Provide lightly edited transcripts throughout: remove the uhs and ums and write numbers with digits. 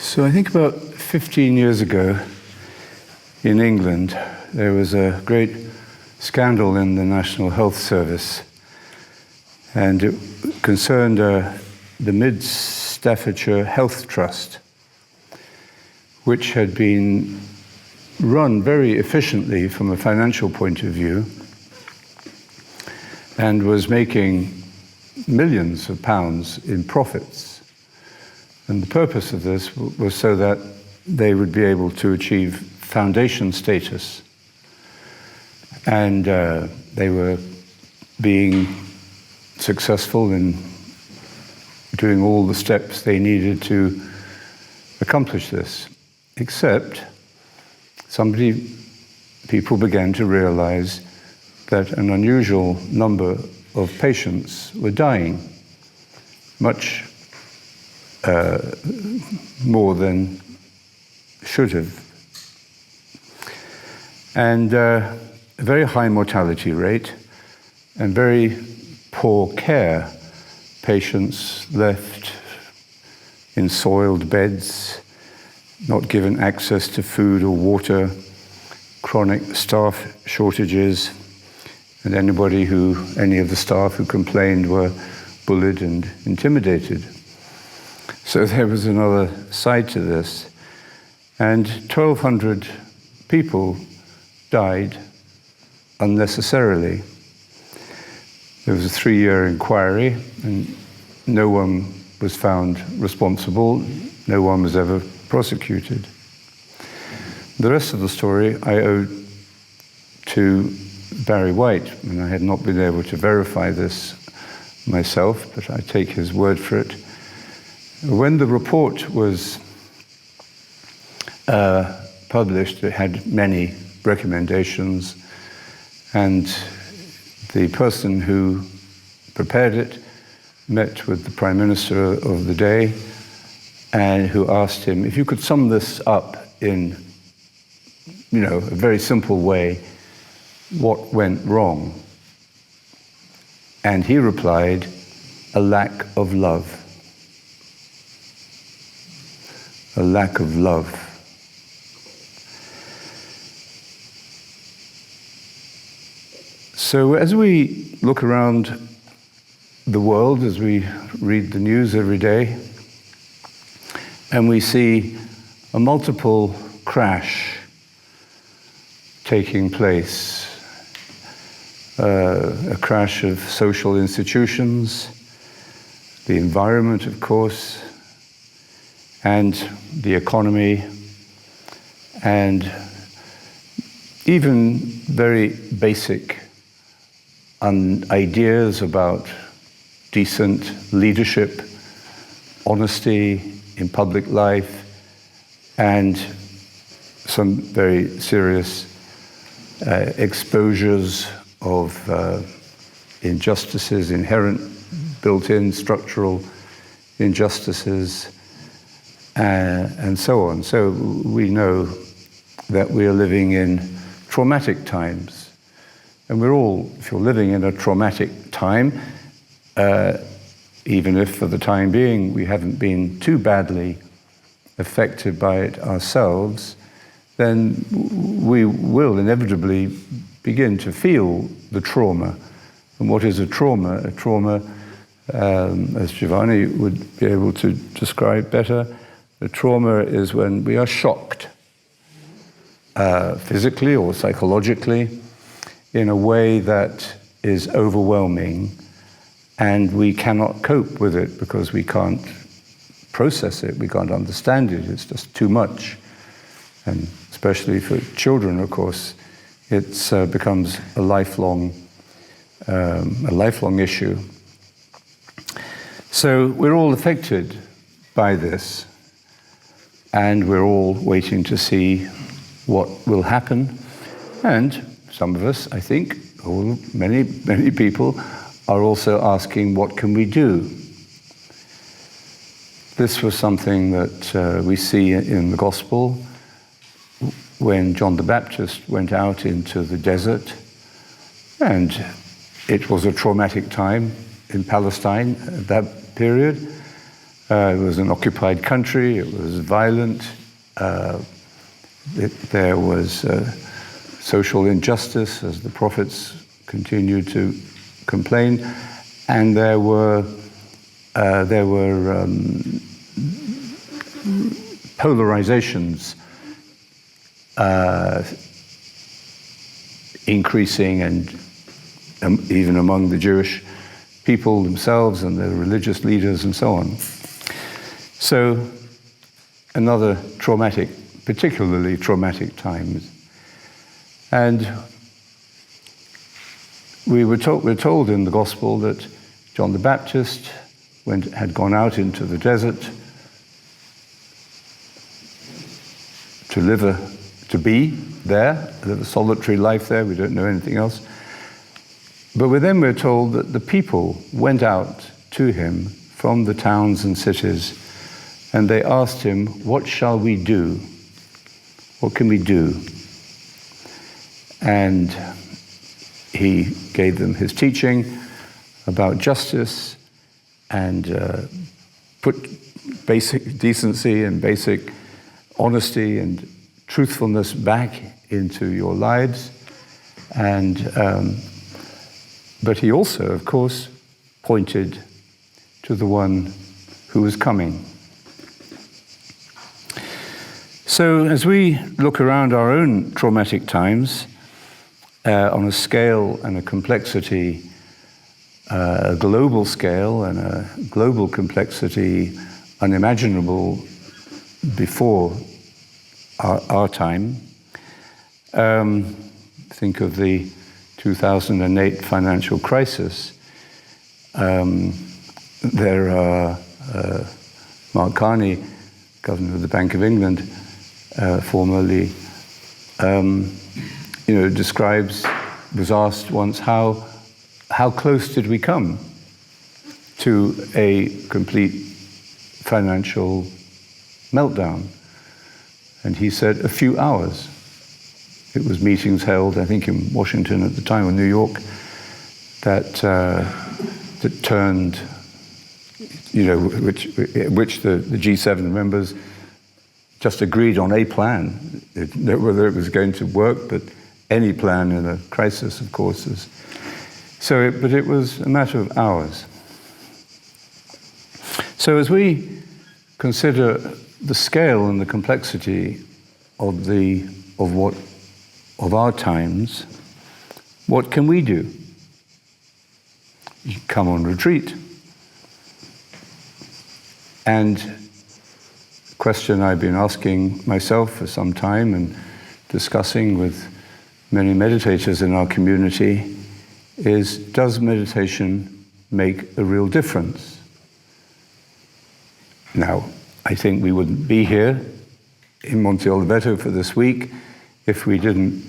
So I think about 15 years ago in England, there was a great scandal in the National Health Service, and it concerned the Mid Staffordshire Health Trust, which had been run very efficiently from a financial point of view and was making millions of pounds in profits. And the purpose of this was so that they would be able to achieve foundation status. And they were being successful in doing all the steps they needed to accomplish this. Except people began to realize that an unusual number of patients were dying, much more than should have. And a very high mortality rate and very poor care. Patients left in soiled beds, not given access to food or water, chronic staff shortages, and any of the staff who complained were bullied and intimidated. So there was another side to this. And 1,200 people died unnecessarily. There was a 3-year inquiry, and no one was found responsible. No one was ever prosecuted. The rest of the story I owe to Barry White, and I had not been able to verify this myself, but I take his word for it. When the report was published, it had many recommendations, and the person who prepared it met with the Prime Minister of the day, and who asked him, if you could sum this up in, a very simple way, what went wrong? And he replied, a lack of love. A lack of love. So as we look around the world, as we read the news every day, and we see a multiple crash taking place, a crash of social institutions, the environment, of course, and the economy, and even very basic ideas about decent leadership, honesty in public life, and some very serious exposures of injustices, inherent, built-in structural injustices, and so on. So we know that we are living in traumatic times. And we're all, if you're living in a traumatic time, even if for the time being we haven't been too badly affected by it ourselves, then we will inevitably begin to feel the trauma. And what is a trauma? A trauma, as Giovanni would be able to describe better, a trauma is when we are shocked, physically or psychologically, in a way that is overwhelming, and we cannot cope with it because we can't process it, we can't understand it, it's just too much. And especially for children, of course, it becomes a lifelong issue. So we're all affected by this, and we're all waiting to see what will happen. And some of us, I think, or many people, are also asking, what can we do? This was something that we see in the Gospel when John the Baptist went out into the desert, and it was a traumatic time in Palestine at that period. It was an occupied country, it was violent, there was social injustice, as the prophets continued to complain, and there were polarizations increasing, and even among the Jewish people themselves and their religious leaders and so on. So another traumatic, particularly traumatic time. And we're told in the Gospel that John the Baptist had gone out into the desert to live to be there, live a solitary life there. We don't know anything else. But we're told that the people went out to him from the towns and cities, and they asked him, "What shall we do? What can we do?" And he gave them his teaching about justice and put basic decency and basic honesty and truthfulness back into your lives. And but he also, of course, pointed to the one who was coming. So as we look around our own traumatic times, on a scale and a complexity, a global scale and a global complexity unimaginable before our time, think of the 2008 financial crisis. There are Mark Carney, Governor of the Bank of England, formerly, was asked once, how close did we come to a complete financial meltdown? And he said, a few hours. It was meetings held, I think, in Washington at the time, or New York, that turned, which the G7 members just agreed on a plan, whether it was going to work, but any plan in a crisis, of course, is. But it was a matter of hours. So as we consider the scale and the complexity of our times, what can we do? You come on retreat. And the question I've been asking myself for some time and discussing with many meditators in our community is, does meditation make a real difference? Now, I think we wouldn't be here in Monte Oliveto for this week if we didn't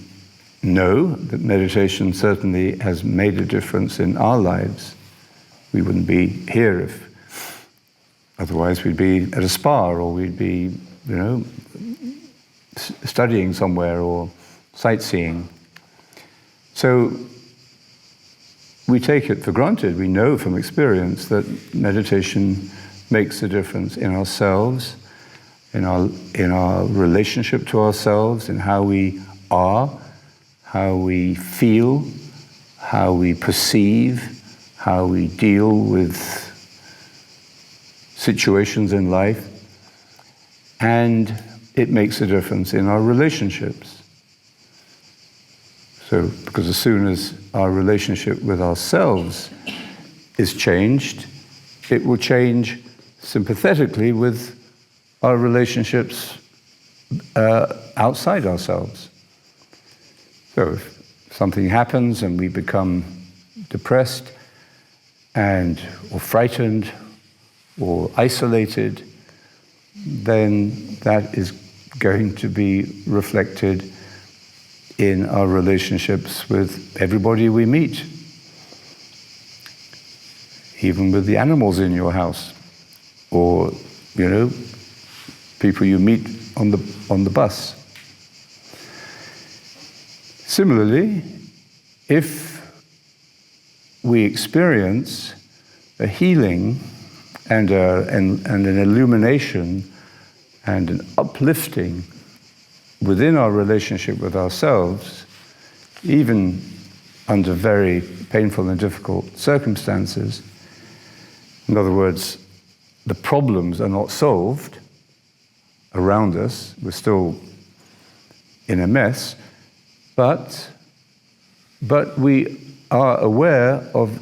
know that meditation certainly has made a difference in our lives. We wouldn't be here if, otherwise we'd be at a spa, or we'd be, studying somewhere or sightseeing. So we take it for granted. We know from experience that meditation makes a difference in ourselves, in our relationship to ourselves, in how we are, how we feel, how we perceive, how we deal with situations in life, and it makes a difference in our relationships. So, because as soon as our relationship with ourselves is changed, it will change sympathetically with our relationships outside ourselves. So if something happens and we become depressed or frightened or isolated, then that is going to be reflected in our relationships with everybody we meet, even with the animals in your house, or people you meet on the bus. Similarly, if we experience a healing and an illumination and an uplifting within our relationship with ourselves, even under very painful and difficult circumstances. In other words, the problems are not solved around us. We're still in a mess, but we are aware of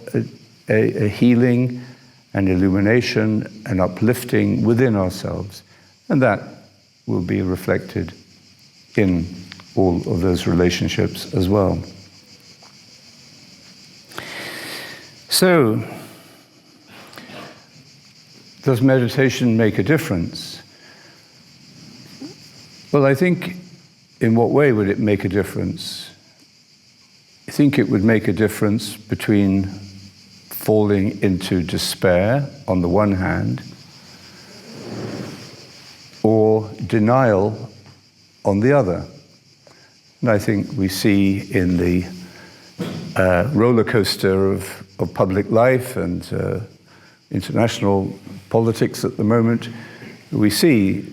a healing and illumination and uplifting within ourselves. And that will be reflected in all of those relationships as well. So, does meditation make a difference? Well, I think, in what way would it make a difference? I think it would make a difference between falling into despair on the one hand, or denial on the other. And I think we see in the roller coaster of public life and international politics at the moment, we see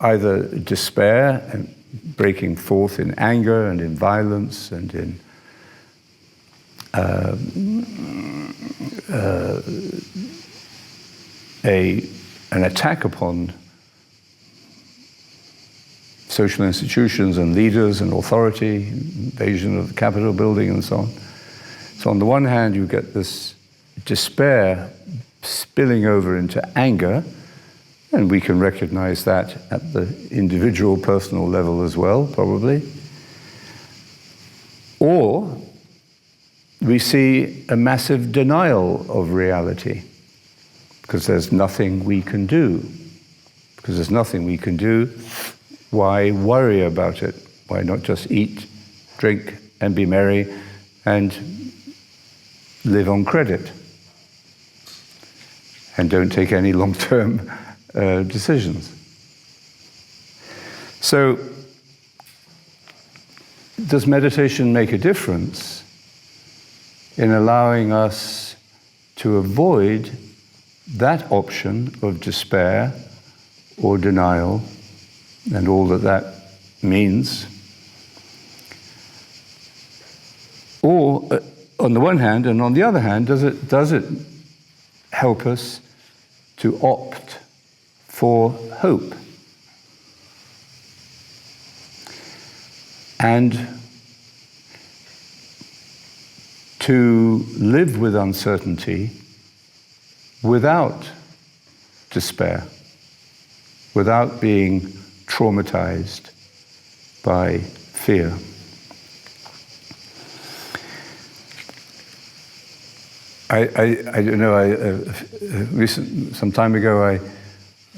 either despair and breaking forth in anger and in violence and in an attack upon social institutions and leaders and authority, invasion of the Capitol building and so on. So on the one hand, you get this despair spilling over into anger, and we can recognize that at the individual, personal level as well, probably. Or we see a massive denial of reality, because there's nothing we can do. Because there's nothing we can do, why worry about it? Why not just eat, drink, and be merry, and live on credit? And don't take any long-term decisions. So, does meditation make a difference in allowing us to avoid that option of despair or denial and all that that means? Or, on the one hand, and on the other hand, does it help us to opt for hope and to live with uncertainty without despair, without being traumatized by fear? I don't know, some time ago I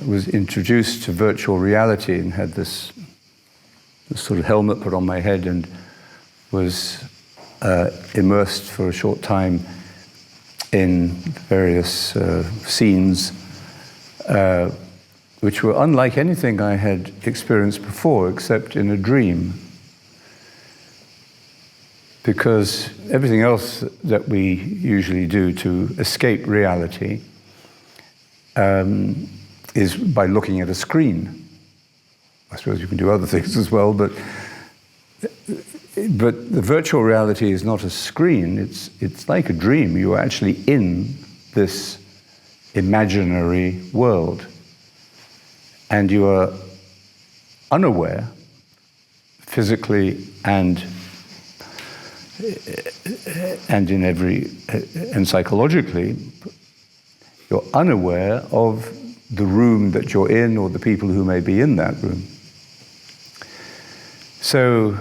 was introduced to virtual reality and had this sort of helmet put on my head and was immersed for a short time in various scenes which were unlike anything I had experienced before, except in a dream. Because everything else that we usually do to escape reality is by looking at a screen. I suppose you can do other things as well, but the virtual reality is not a screen, it's like a dream. You are actually in this imaginary world. And you are unaware, physically and psychologically, you're unaware of the room that you're in or the people who may be in that room. So,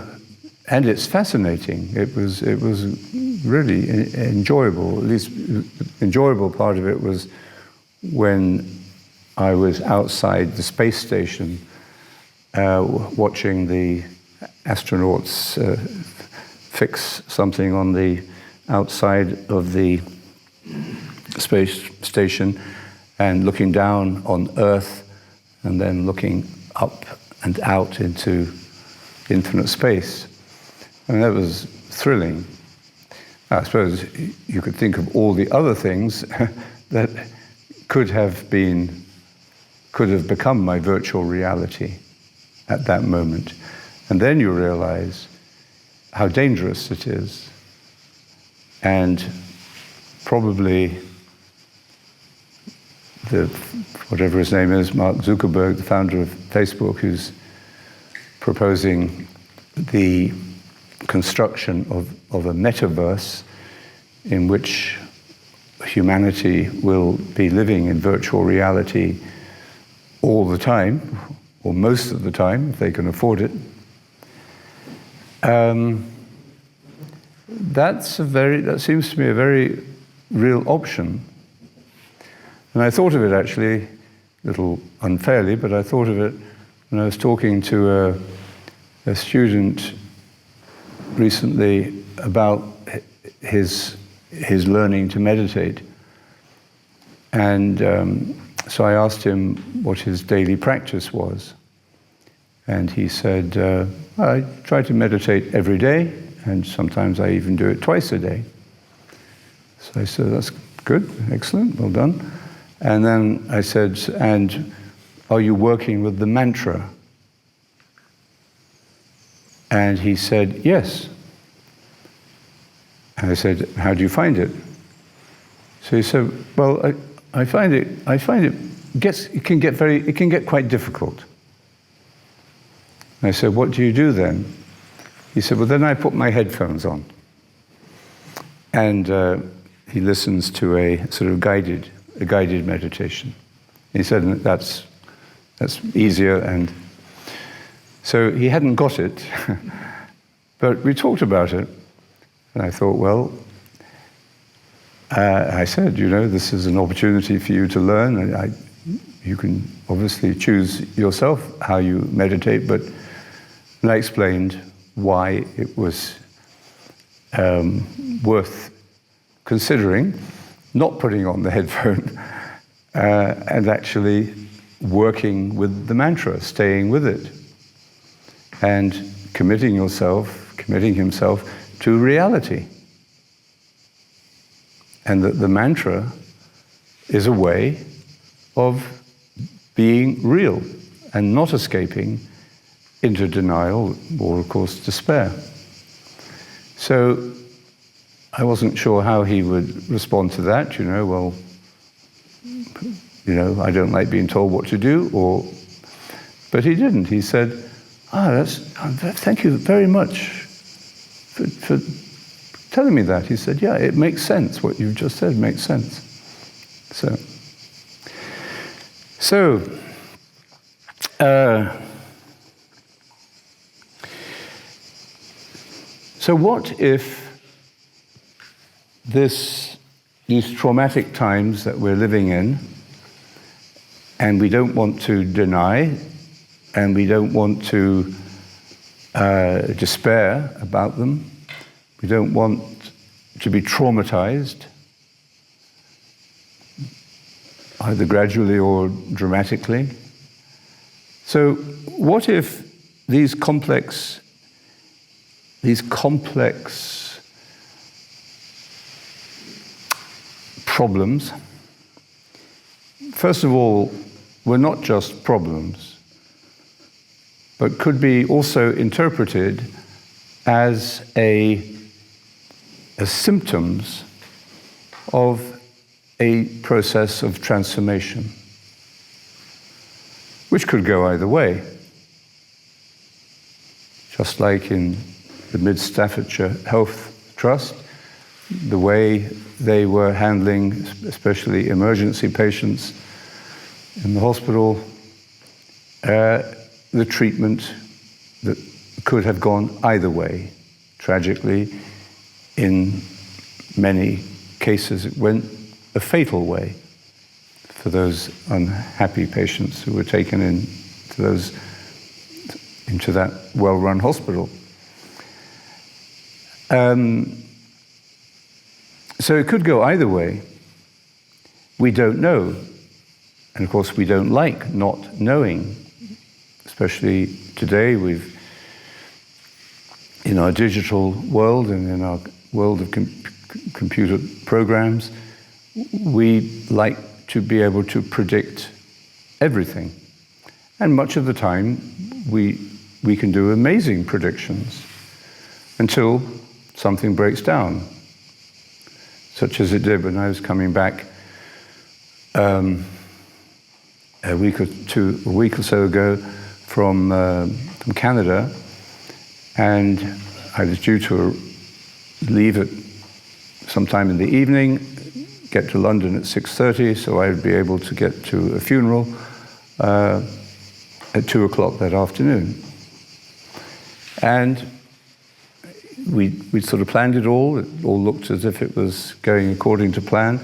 and it's fascinating. It was really enjoyable. At least the enjoyable part of it was when I was outside the space station watching the astronauts fix something on the outside of the space station and looking down on Earth and then looking up and out into infinite space. I mean, that was thrilling. I suppose you could think of all the other things that could have become my virtual reality at that moment. And then you realize how dangerous it is. And probably whatever his name is, Mark Zuckerberg, the founder of Facebook, who's proposing the construction of a metaverse in which humanity will be living in virtual reality all the time, or most of the time, if they can afford it. That seems to me a very real option. And I thought of it actually, a little unfairly, but I thought of it when I was talking to a student recently about his learning to meditate. And so I asked him what his daily practice was. And he said, I try to meditate every day, and sometimes I even do it twice a day. So I said, that's good, excellent, well done. And then I said, and are you working with the mantra? And he said, yes. And I said, how do you find it? So he said, well, I find it can get quite difficult. And I said, what do you do then? He said, well, then I put my headphones on. And he listens to a sort of guided meditation. He said, that's easier. And so he hadn't got it, but we talked about it. And I thought, well, I said, this is an opportunity for you to learn. And you can obviously choose yourself how you meditate, but and I explained why it was worth considering not putting on the headphone and actually working with the mantra, staying with it, and committing himself to reality. And that the mantra is a way of being real and not escaping into denial or, of course, despair. So I wasn't sure how he would respond to that, I don't like being told what to do, but he didn't. He said, thank you very much for telling me that. He said, yeah, it makes sense. What you've just said makes sense. So what if these traumatic times that we're living in, and we don't want to deny, and we don't want to despair about them, we don't want to be traumatized, either gradually or dramatically. So what if these complex problems, first of all, were not just problems, but could be also interpreted as symptoms of a process of transformation, which could go either way. Just like in the Mid Staffordshire Health Trust, the way they were handling especially emergency patients in the hospital, the treatment that could have gone either way. Tragically, in many cases, it went a fatal way for those unhappy patients who were taken into that well-run hospital. So it could go either way. We don't know. And of course, we don't like not knowing. Especially today, in our digital world and in our world of computer programs, we like to be able to predict everything. And much of the time, we can do amazing predictions until something breaks down, such as it did when I was coming back a week or so ago from Canada, and I was due to leave at sometime in the evening, get to London at 6:30, so I would be able to get to a funeral at 2 o'clock that afternoon. And we sort of planned it all. It all looked as if it was going according to plan.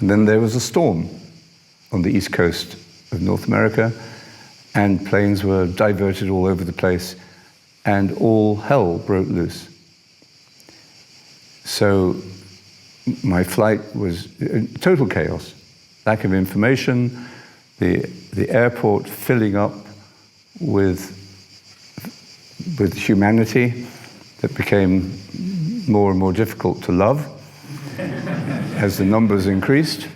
And then there was a storm on the east coast of North America, and planes were diverted all over the place, and all hell broke loose. So my flight was total chaos, lack of information, the airport filling up with humanity that became more and more difficult to love as the numbers increased,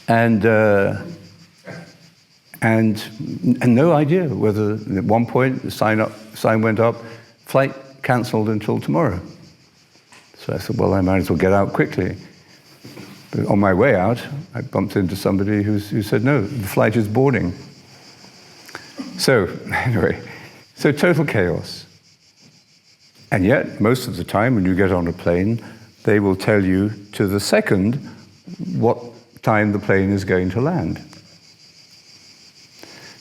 and no idea whether at one point the sign went up, flight cancelled until tomorrow. So I thought, well, I might as well get out quickly. But on my way out, I bumped into somebody who said, no, the flight is boarding. So anyway, so total chaos. And yet, most of the time when you get on a plane, they will tell you to the second what time the plane is going to land.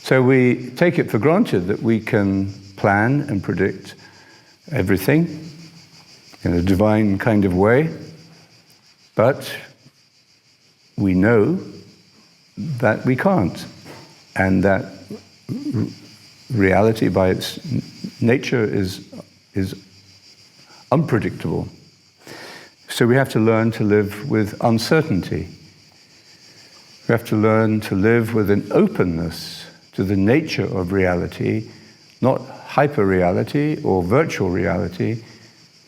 So we take it for granted that we can plan and predict everything in a divine kind of way, but we know that we can't, and that reality by its nature is unpredictable. So we have to learn to live with uncertainty. We have to learn to live with an openness to the nature of reality, not hyper-reality or virtual reality,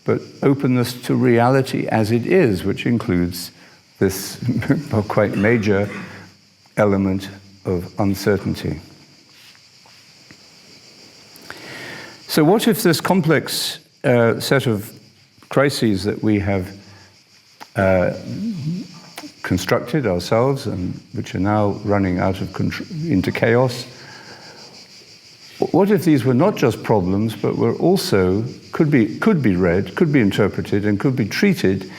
but openness to reality as it is, which includes this quite major element of uncertainty. So what if this complex set of crises that we have constructed ourselves, and which are now running out of into chaos, what if these were not just problems, but were also, could be read, could be interpreted, and could be treated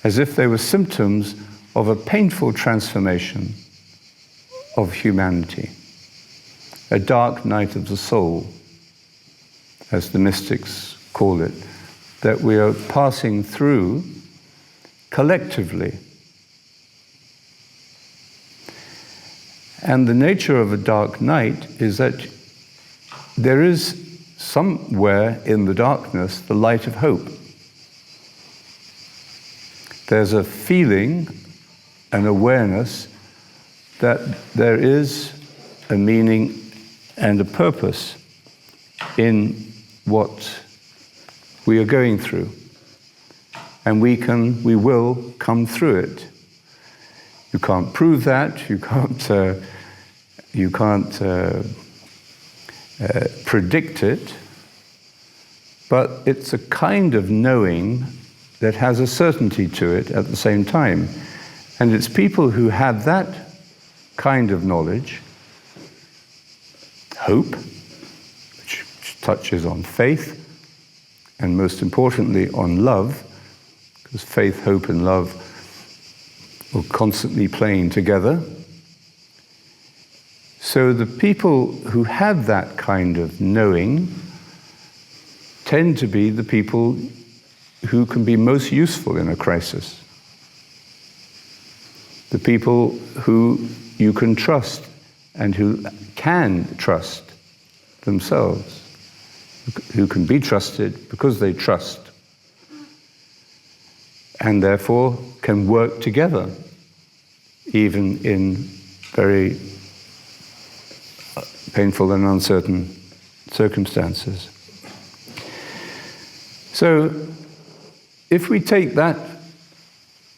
as if they were symptoms of a painful transformation of humanity, a dark night of the soul, as the mystics call it, that we are passing through collectively. And the nature of a dark night is that there is somewhere in the darkness the light of hope. There's a feeling, an awareness that there is a meaning and a purpose in what we are going through. And we will come through it. You can't prove that, you can't predict it, but it's a kind of knowing that has a certainty to it at the same time. And it's people who have that kind of knowledge, hope, which touches on faith, and most importantly on love, because faith, hope, and love are constantly playing together. So the people who have that kind of knowing tend to be the people who can be most useful in a crisis. The people who you can trust and who can trust themselves, who can be trusted because they trust, and therefore can work together, even in very painful and uncertain circumstances. So, if we take that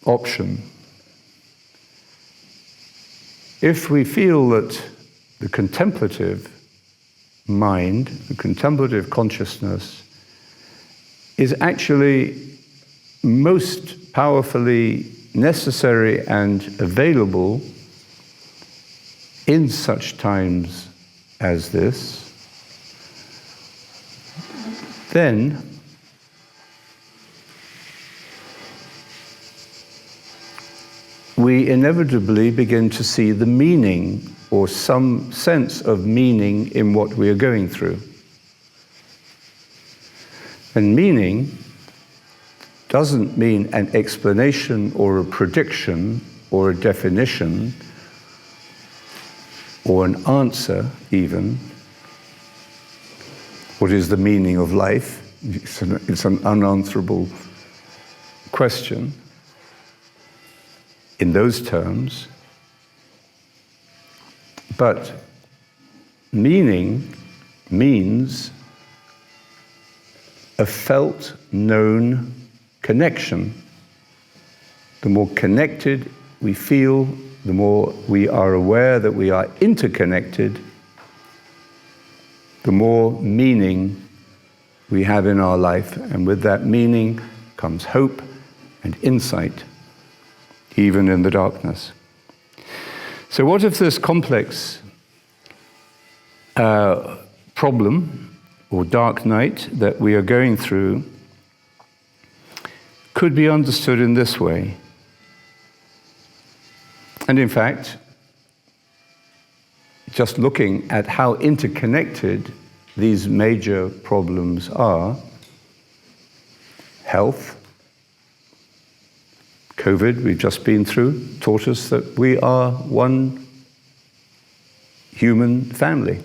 option, if we feel that the contemplative mind, the contemplative consciousness, is actually most powerfully necessary and available in such times as this, then we inevitably begin to see the meaning or some sense of meaning in what we are going through. And meaning doesn't mean an explanation or a prediction or a definition or an answer even. What is the meaning of life? It's an unanswerable question in those terms. But meaning means a felt, known connection. The more connected we feel, the more we are aware that we are interconnected, the more meaning we have in our life. And with that meaning comes hope and insight, even in the darkness. So what if this complex problem or dark night that we are going through could be understood in this way? And in fact, just looking at how interconnected these major problems are, health, COVID, we've just been through, taught us that we are one human family.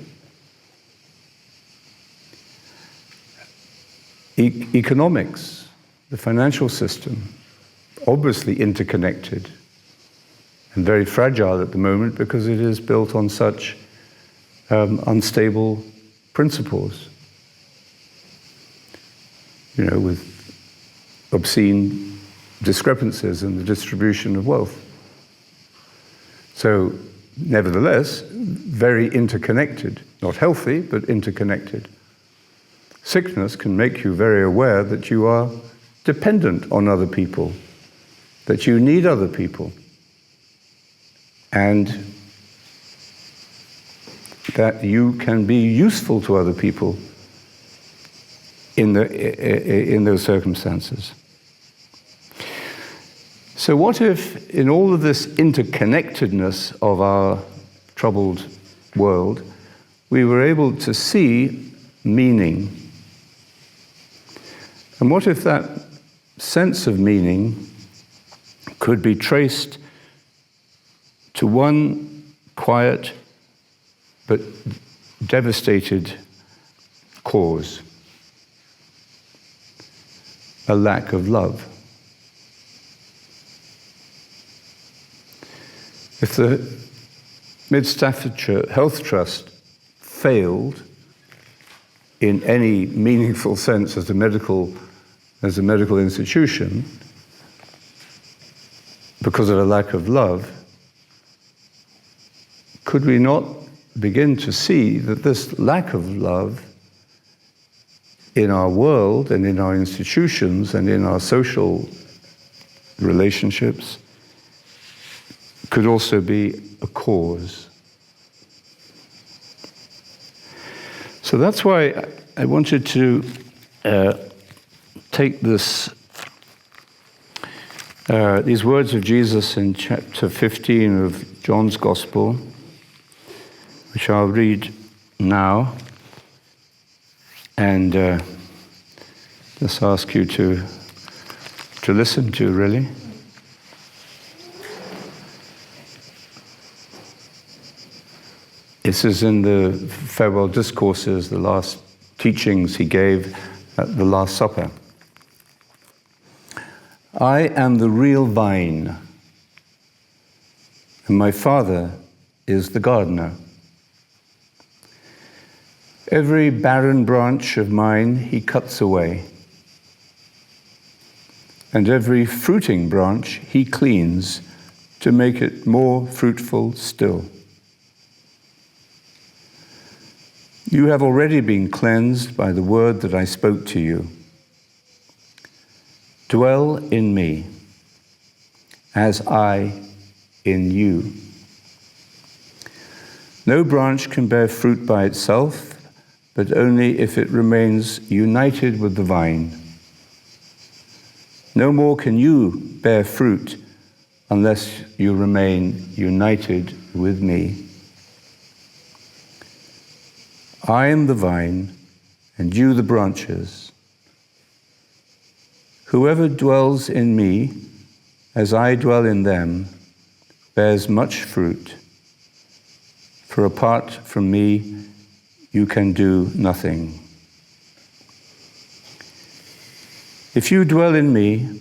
Economics, the financial system, obviously interconnected and very fragile at the moment because it is built on such unstable principles, with obscene discrepancies in the distribution of wealth. So, nevertheless, very interconnected, not healthy, but interconnected. Sickness can make you very aware that you are dependent on other people, that you need other people, and that you can be useful to other people in those circumstances. So what if, in all of this interconnectedness of our troubled world, we were able to see meaning? And what if that sense of meaning could be traced to one quiet but devastated cause? A lack of love. If the Mid Staffordshire Health Trust failed in any meaningful sense as a medical institution because of a lack of love, could we not begin to see that this lack of love in our world and in our institutions and in our social relationships could also be a cause? So that's why I wanted to take these words of Jesus in chapter 15 of John's Gospel, which I'll read now, and just ask you to listen to, really. This is in the farewell discourses, the last teachings he gave at the Last Supper. I am the real vine, and my Father is the gardener. Every barren branch of mine he cuts away, and every fruiting branch he cleans to make it more fruitful still. You have already been cleansed by the word that I spoke to you. Dwell in me, as I in you. No branch can bear fruit by itself, but only if it remains united with the vine. No more can you bear fruit unless you remain united with me. I am the vine, and you the branches. Whoever dwells in me, as I dwell in them, bears much fruit. For apart from me, you can do nothing. If you dwell in me,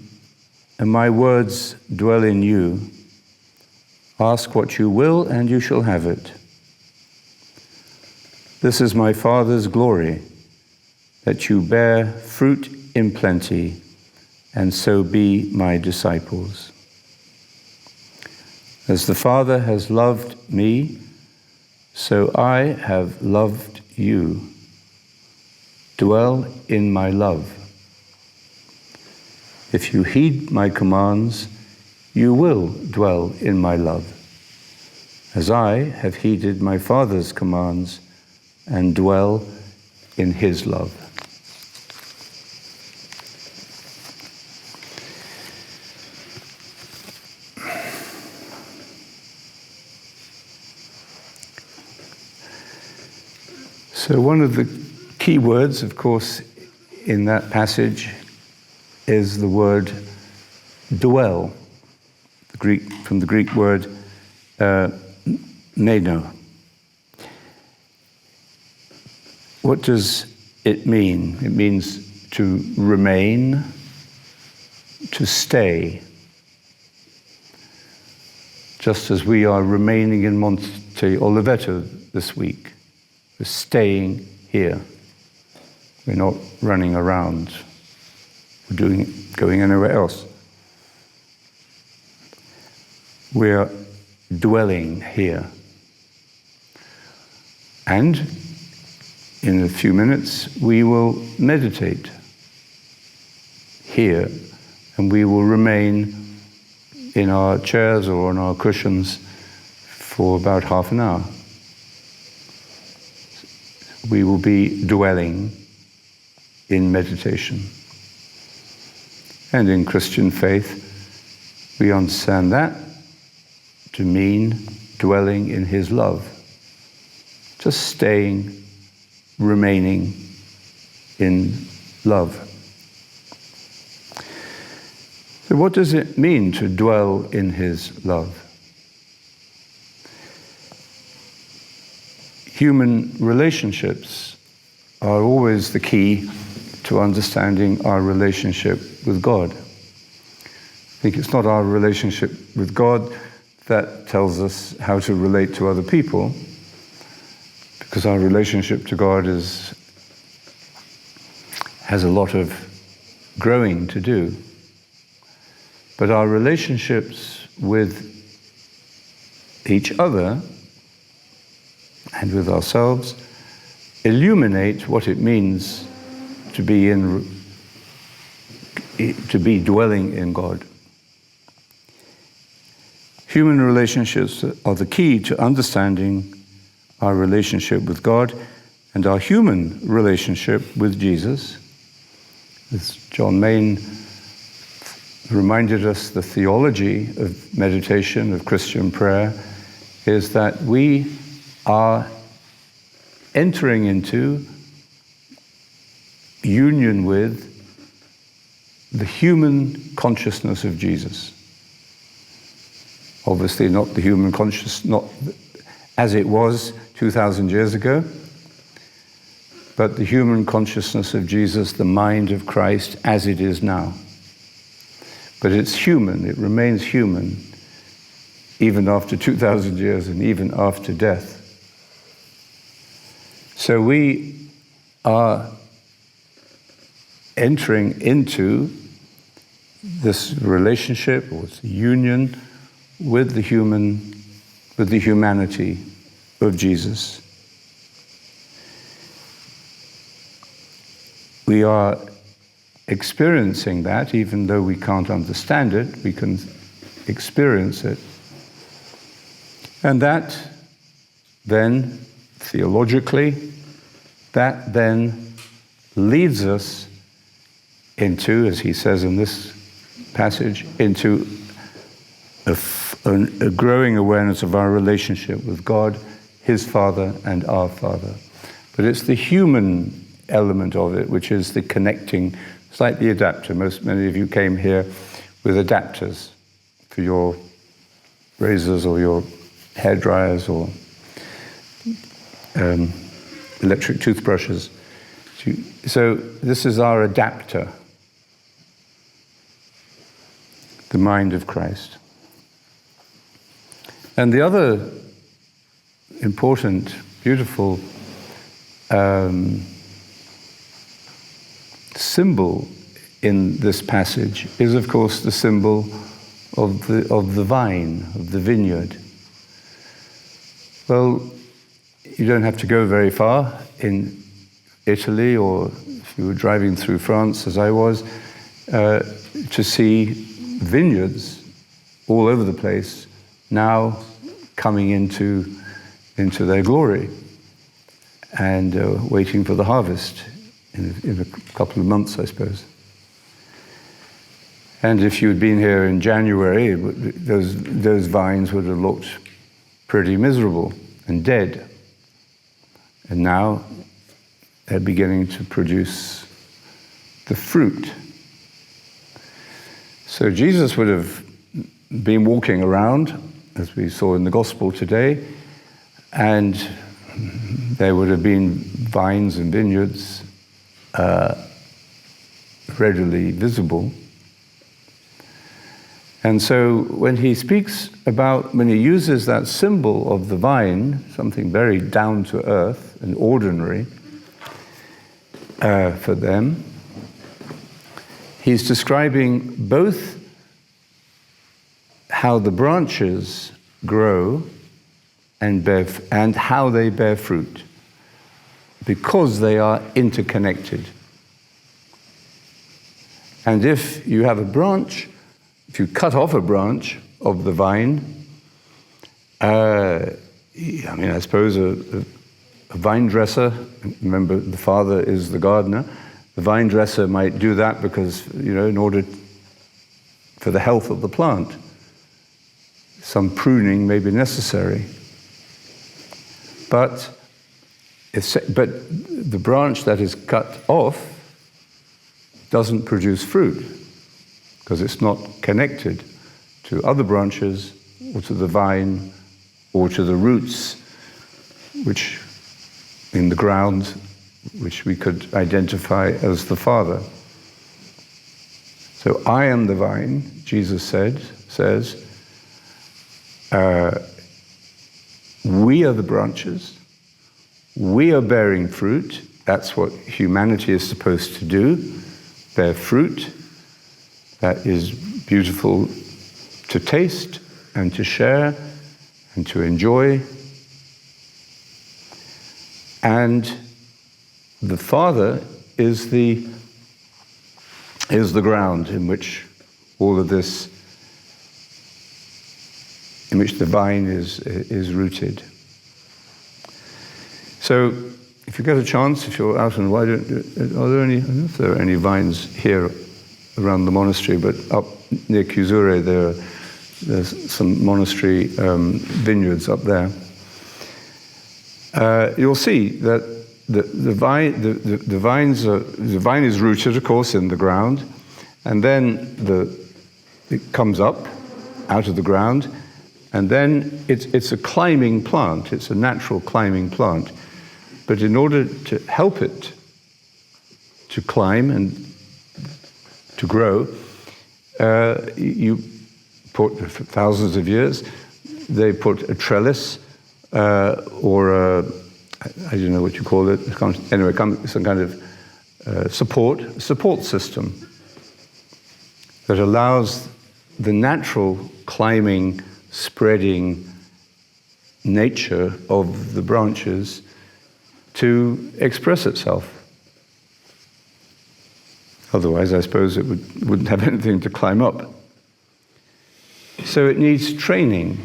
and my words dwell in you, ask what you will, and you shall have it. This is my Father's glory, that you bear fruit in plenty, and so be my disciples. As the Father has loved me, so I have loved you. Dwell in my love. If you heed my commands, you will dwell in my love, as I have heeded my Father's commands and dwell in his love. So one of the key words, of course, in that passage is the word dwell, from the Greek word meno. What does it mean? It means to remain, to stay. Just as we are remaining in Monte Oliveto this week. We're staying here. We're not running around. We're going anywhere else. We're dwelling here. And in a few minutes, we will meditate here, and we will remain in our chairs or on our cushions for about half an hour. We will be dwelling in meditation. And in Christian faith, we understand that to mean dwelling in his love. Just staying, remaining in love. So what does it mean to dwell in his love? Human relationships are always the key to understanding our relationship with God. I think it's not our relationship with God that tells us how to relate to other people, because our relationship to God has a lot of growing to do. But our relationships with each other and with ourselves illuminate what it means to be dwelling in God. Human relationships are the key to understanding our relationship with God and our human relationship with Jesus. As John Main reminded us, the theology of meditation, of Christian prayer, is that we are entering into union with the human consciousness of Jesus. Obviously not the human consciousness, not as it was 2,000 years ago, but the human consciousness of Jesus, the mind of Christ as it is now. But it's human, it remains human, even after 2,000 years and even after death. So we are entering into this relationship or this union with the humanity of Jesus. We are experiencing that, even though we can't understand it, we can experience it. And that then, theologically, that then leads us into, as he says in this passage, into a growing awareness of our relationship with God, his Father and our Father. But it's the human element of it, which is the connecting, it's like the adapter. Many of you came here with adapters for your razors or your hair dryers or electric toothbrushes. So this is our adapter, the mind of Christ. And the other important, beautiful symbol in this passage is, of course, the symbol of the vine, of the vineyard. Well, you don't have to go very far in Italy, or if you were driving through France, as I was, to see vineyards all over the place now coming into their glory and waiting for the harvest in a couple of months, I suppose. And if you had been here in January, those vines would have looked pretty miserable and dead. And now they're beginning to produce the fruit. So Jesus would have been walking around, as we saw in the gospel today, and there would have been vines and vineyards readily visible. And so when he speaks about, when he uses that symbol of the vine, something very down to earth and ordinary for them, he's describing both how the branches grow and how they bear fruit, because they are interconnected. And if you have a branch, if you cut off a branch of the vine, I suppose a vine dresser, remember the father is the gardener, the vine dresser might do that because, in order for the health of the plant, some pruning may be necessary. But the branch that is cut off doesn't produce fruit because it's not connected to other branches or to the vine or to the roots which in the ground which we could identify as the Father. So I am the vine, Jesus says, we are the branches, we are bearing fruit. That's what humanity is supposed to do, bear fruit that is beautiful to taste and to share and to enjoy. And the Father is the ground in which all of this, in which the vine is rooted. So, if you get a chance, if you're out and wide, are there any? I don't know if there are any vines here around the monastery, but up near Chiusure there's some monastery vineyards up there. You'll see that the vine is rooted, of course, in the ground, and then it comes up out of the ground, and then it's a climbing plant. It's a natural climbing plant. But in order to help it to climb and to grow, you put, for thousands of years, they put a trellis or I don't know what you call it. Anyway, some kind of support system that allows the natural climbing spreading nature of the branches to express itself. Otherwise, I suppose it wouldn't have anything to climb up. So it needs training.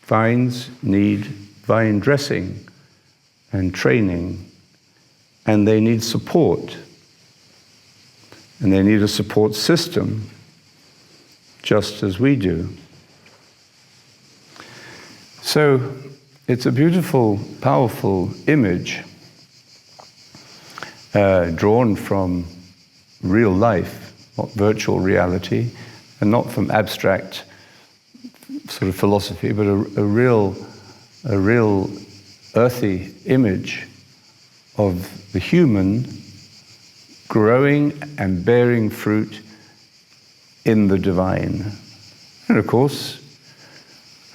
Vines need vine dressing and training, and they need support. And they need a support system, just as we do. So it's a beautiful, powerful image drawn from real life, not virtual reality, and not from abstract sort of philosophy, but a real earthy image of the human growing and bearing fruit in the divine. And of course,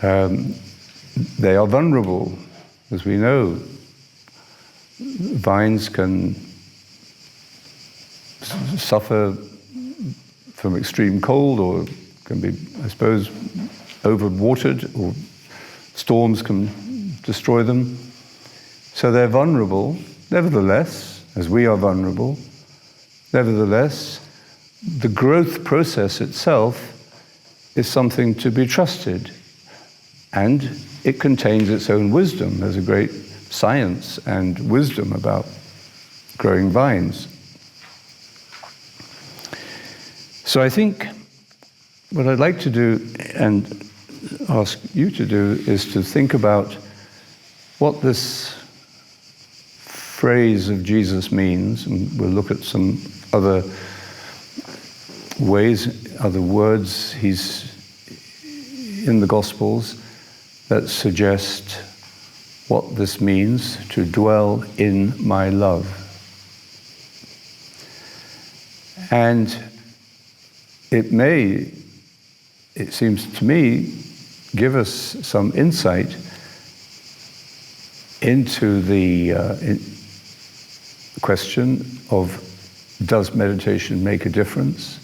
they are vulnerable, as we know. Vines can suffer from extreme cold, or can be, I suppose, overwatered, or storms can destroy them. So they're vulnerable. Nevertheless, as we are vulnerable, nevertheless, the growth process itself is something to be trusted, and it contains its own wisdom. There's a great science and wisdom about growing vines. So I think what I'd like to do and ask you to do is to think about what this phrase of Jesus means, and we'll look at some other ways, other words he's in the Gospels that suggest what this means to dwell in my love. And it seems to me, give us some insight into the question of, does meditation make a difference?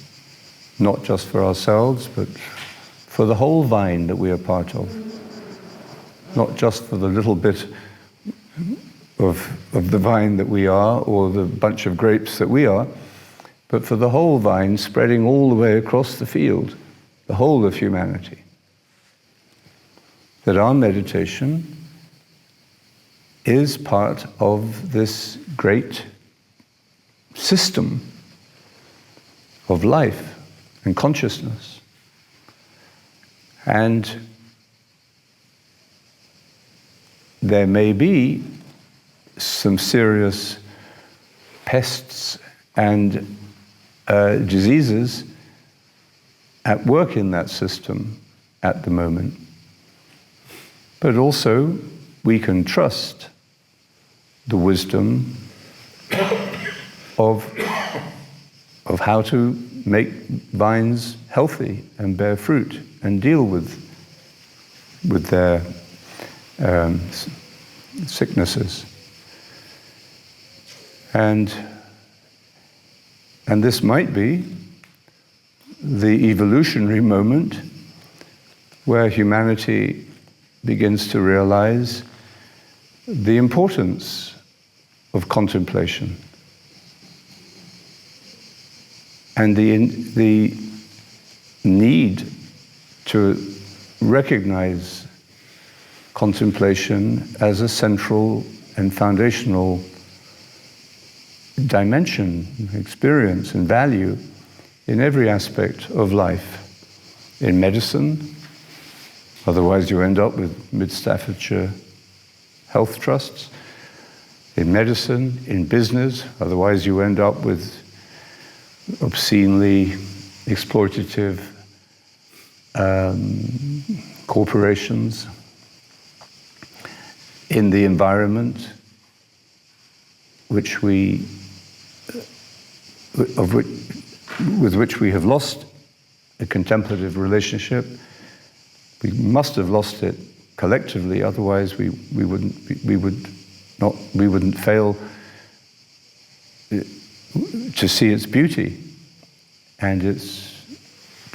Not just for ourselves, but for the whole vine that we are part of. Not just for the little bit of the vine that we are, or the bunch of grapes that we are, but for the whole vine spreading all the way across the field, the whole of humanity. That our meditation is part of this great system of life and consciousness. And there may be some serious pests and diseases at work in that system at the moment. But also, we can trust the wisdom of how to make vines healthy and bear fruit and deal with their sicknesses. And this might be the evolutionary moment where humanity begins to realize the importance of contemplation and the need to recognize contemplation as a central and foundational dimension, experience, and value in every aspect of life. In medicine, otherwise you end up with Mid Staffordshire health trusts. In medicine, in business, otherwise you end up with obscenely exploitative corporations. In the environment, with which we have lost a contemplative relationship. We must have lost it collectively, otherwise we wouldn't fail to see its beauty and its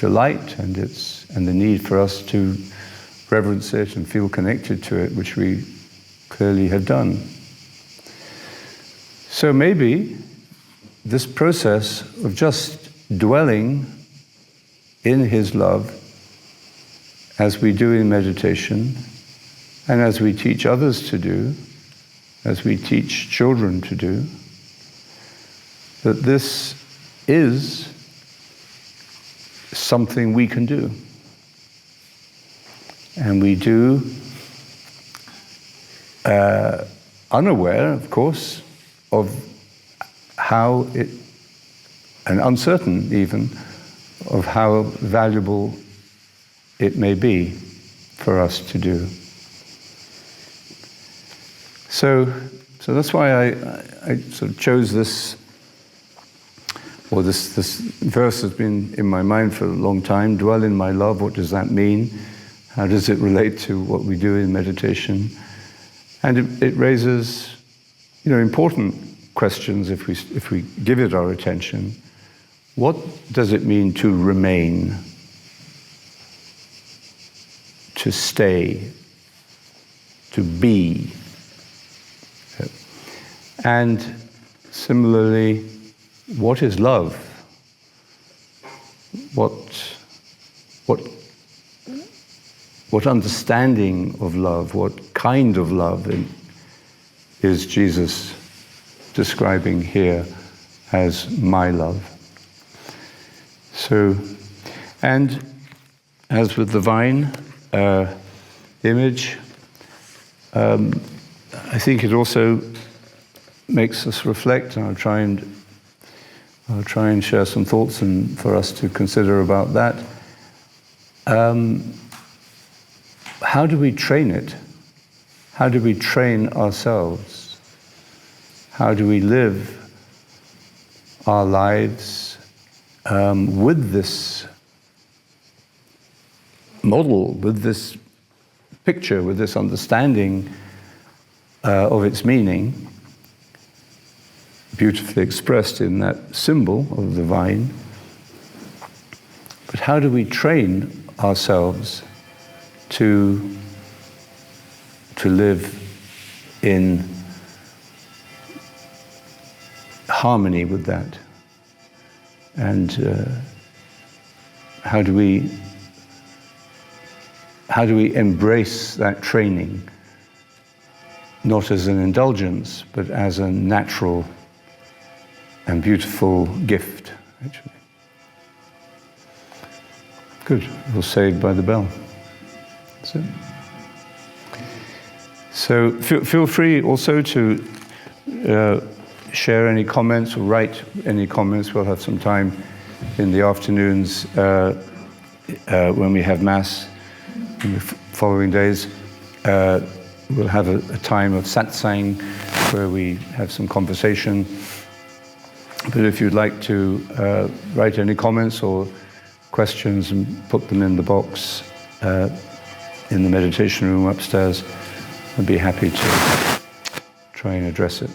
delight and the need for us to reverence it and feel connected to it, which we clearly have done. So maybe this process of just dwelling in his love, as we do in meditation, and as we teach others to do, as we teach children to do, that this is something we can do. And we do, unaware, of course, of how it, and uncertain even, of how valuable it may be for us to do. So that's why I sort of chose this, or this verse has been in my mind for a long time. Dwell in my love, what does that mean? How does it relate to what we do in meditation? And it raises, important questions if we give it our attention. What does it mean to remain, to stay, to be? And similarly, what is love? What understanding of love, what kind of love is Jesus describing here as my love? So, and as with the vine image, I think it also makes us reflect, and I'll try and share some thoughts and for us to consider about that. How do we train it? How do we train ourselves? How do we live our lives with this model, with this picture, with this understanding of its meaning, beautifully expressed in that symbol of the vine? But how do we train ourselves to live in harmony with that? And how do we embrace that training, not as an indulgence, but as a natural and beautiful gift, actually? Good. We'll say by the bell. That's it. So feel free also to share any comments or write any comments. We'll have some time in the afternoons when we have Mass in the following days. We'll have a time of satsang where we have some conversation. But if you'd like to write any comments or questions and put them in the box in the meditation room upstairs, I'd be happy to try and address it.